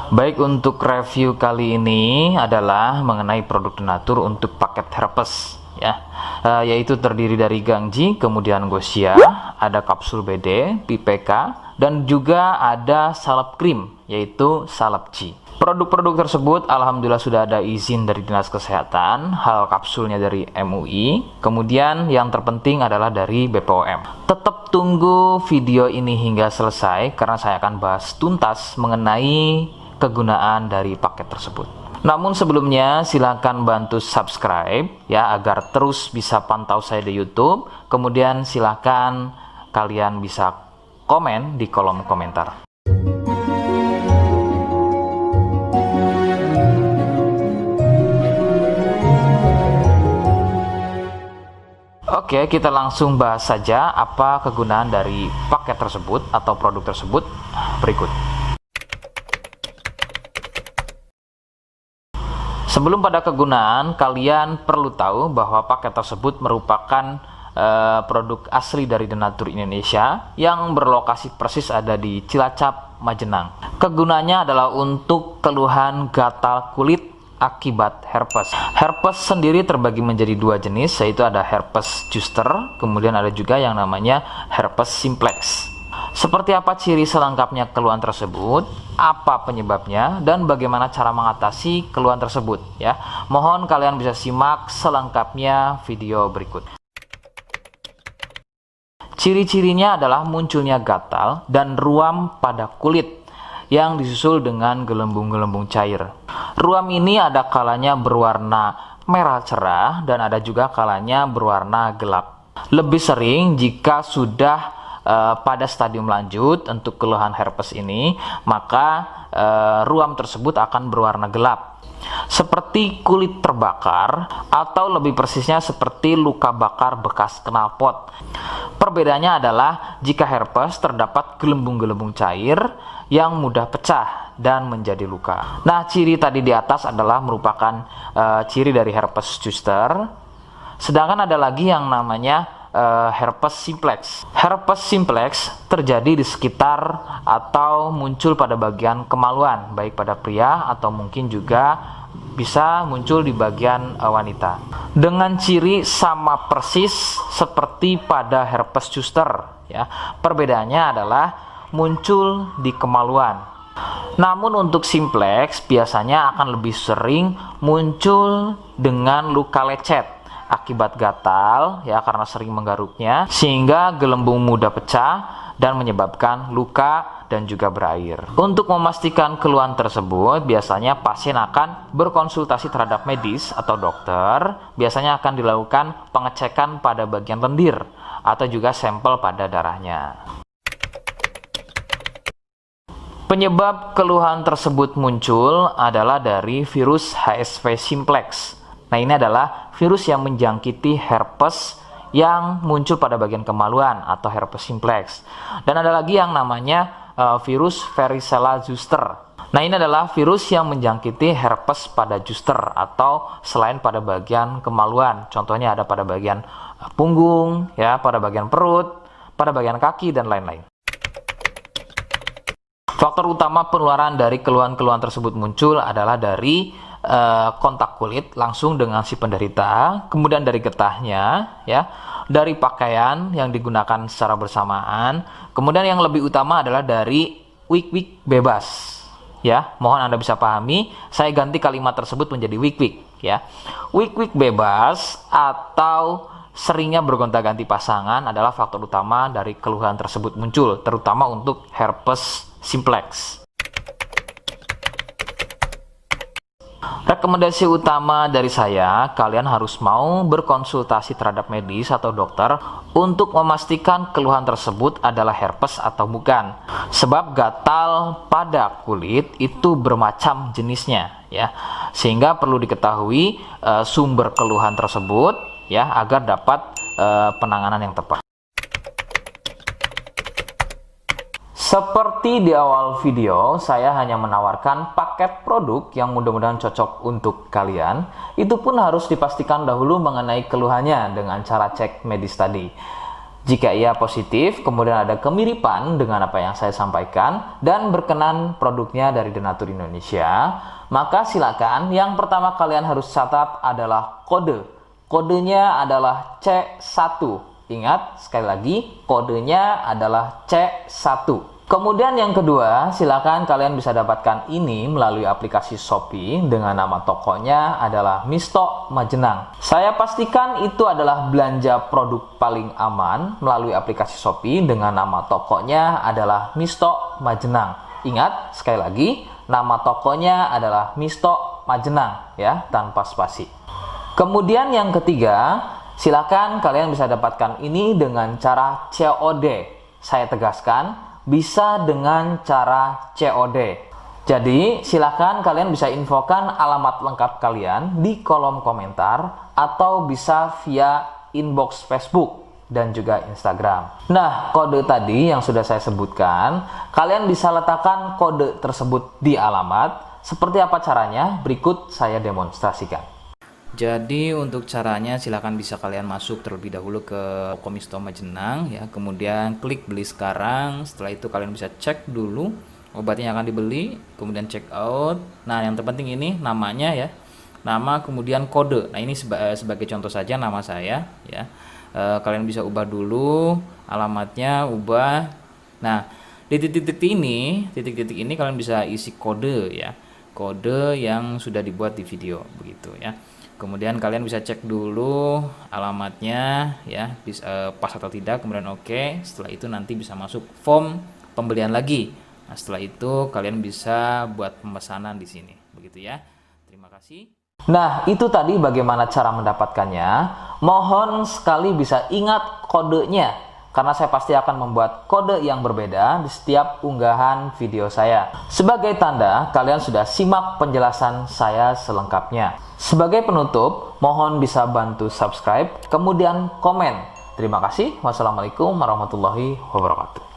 Baik, untuk review kali ini adalah mengenai produk Denatur untuk paket herpes ya, yaitu terdiri dari Gangji, kemudian Gosia, ada kapsul BD, PPK, dan juga ada salep krim yaitu salep G. Produk-produk tersebut alhamdulillah sudah ada izin dari Dinas Kesehatan, hal kapsulnya dari MUI, kemudian yang terpenting adalah dari BPOM. Tetap tunggu video ini hingga selesai karena saya akan bahas tuntas mengenai kegunaan dari paket tersebut. Namun sebelumnya silakan bantu subscribe ya agar terus bisa pantau saya di YouTube. Kemudian silakan kalian bisa komen di kolom komentar. Oke, kita langsung bahas saja apa kegunaan dari paket tersebut atau produk tersebut berikut. Sebelum pada kegunaan, kalian perlu tahu bahwa paket tersebut merupakan produk asli dari Denatur Indonesia yang berlokasi persis ada di Cilacap, Majenang. Kegunaannya adalah untuk keluhan gatal kulit akibat herpes. Herpes sendiri terbagi menjadi dua jenis, yaitu ada herpes zoster, kemudian ada juga yang namanya herpes simplex. Seperti apa ciri selengkapnya keluhan tersebut, apa penyebabnya, dan bagaimana cara mengatasi keluhan tersebut ya. Mohon kalian bisa simak selengkapnya video berikut. Ciri-cirinya adalah munculnya gatal dan ruam pada kulit yang disusul dengan gelembung-gelembung cair. Ruam ini ada kalanya berwarna merah cerah dan ada juga kalanya berwarna gelap. Lebih sering jika sudah pada stadium lanjut untuk keluhan herpes ini, maka ruam tersebut akan berwarna gelap seperti kulit terbakar atau lebih persisnya seperti luka bakar bekas knalpot. Perbedaannya adalah jika herpes terdapat gelembung-gelembung cair yang mudah pecah dan menjadi luka. Nah, ciri tadi di atas adalah merupakan ciri dari herpes zoster. Sedangkan ada lagi yang namanya herpes simplex. Herpes simplex terjadi di sekitar atau muncul pada bagian kemaluan, baik pada pria atau mungkin juga bisa muncul di bagian wanita. Dengan ciri sama persis seperti pada herpes zoster ya. Perbedaannya adalah muncul di kemaluan. Namun untuk simplex biasanya akan lebih sering muncul dengan luka lecet akibat gatal ya, karena sering menggaruknya sehingga gelembung mudah pecah dan menyebabkan luka dan juga berair. Untuk memastikan keluhan tersebut, biasanya pasien akan berkonsultasi terhadap medis atau dokter. Biasanya akan dilakukan pengecekan pada bagian lendir atau juga sampel pada darahnya. Penyebab keluhan tersebut muncul adalah dari virus HSV simplex. Nah, ini adalah virus yang menjangkiti herpes yang muncul pada bagian kemaluan atau herpes simplex. Dan ada lagi yang namanya virus varicella zoster. Nah, ini adalah virus yang menjangkiti herpes pada zoster atau selain pada bagian kemaluan. Contohnya ada pada bagian punggung, ya, pada bagian perut, pada bagian kaki dan lain-lain. Faktor utama penularan dari keluhan-keluhan tersebut muncul adalah dari kontak kulit langsung dengan si penderita, kemudian dari getahnya ya, dari pakaian yang digunakan secara bersamaan, kemudian yang lebih utama adalah dari wik-wik bebas ya. Mohon Anda bisa pahami, saya ganti kalimat tersebut menjadi wik-wik ya. Wik-wik bebas atau seringnya bergonta-ganti pasangan adalah faktor utama dari keluhan tersebut muncul, terutama untuk herpes simplex. Rekomendasi utama dari saya, kalian harus mau berkonsultasi terhadap medis atau dokter untuk memastikan keluhan tersebut adalah herpes atau bukan. Sebab gatal pada kulit itu bermacam jenisnya ya. Sehingga perlu diketahui sumber keluhan tersebut ya agar dapat penanganan yang tepat. Seperti di awal video, saya hanya menawarkan paket produk yang mudah-mudahan cocok untuk kalian. Itu pun harus dipastikan dahulu mengenai keluhannya dengan cara cek medis tadi. Jika ia positif, kemudian ada kemiripan dengan apa yang saya sampaikan dan berkenan produknya dari Denatur Indonesia, maka silakan yang pertama kalian harus catat adalah kode. Kodenya adalah C1. Ingat, sekali lagi, kodenya adalah C1. Kemudian yang kedua, silakan kalian bisa dapatkan ini melalui aplikasi Shopee dengan nama tokonya adalah Misto Majenang. Saya pastikan itu adalah belanja produk paling aman melalui aplikasi Shopee dengan nama tokonya adalah Misto Majenang. Ingat, sekali lagi, nama tokonya adalah Misto Majenang ya, tanpa spasi. Kemudian yang ketiga, silakan kalian bisa dapatkan ini dengan cara COD. Saya tegaskan, bisa dengan cara COD. Jadi silakan kalian bisa infokan alamat lengkap kalian di kolom komentar atau bisa via inbox Facebook dan juga Instagram. Nah, kode tadi yang sudah saya sebutkan, kalian bisa letakkan kode tersebut di alamat. Seperti apa caranya? Berikut saya demonstrasikan. Jadi untuk caranya silakan bisa kalian masuk terlebih dahulu ke toko Misto Majenang ya, kemudian klik beli sekarang. Setelah itu kalian bisa cek dulu obatnya yang akan dibeli, kemudian check out. Nah, yang terpenting ini namanya ya, nama kemudian kode. Nah, ini sebagai contoh saja nama saya ya. Kalian bisa ubah dulu alamatnya, ubah. Nah, di titik-titik ini kalian bisa isi kode ya, kode yang sudah dibuat di video begitu ya. Kemudian kalian bisa cek dulu alamatnya ya, pas atau tidak, kemudian oke. Setelah itu nanti bisa masuk form pembelian lagi. Nah, setelah itu kalian bisa buat pemesanan di sini begitu ya. Terima kasih. Nah, itu tadi bagaimana cara mendapatkannya. Mohon sekali bisa ingat kodenya, karena saya pasti akan membuat kode yang berbeda di setiap unggahan video saya. Sebagai tanda, kalian sudah simak penjelasan saya selengkapnya. Sebagai penutup, mohon bisa bantu subscribe, kemudian komen. Terima kasih. Wassalamualaikum warahmatullahi wabarakatuh.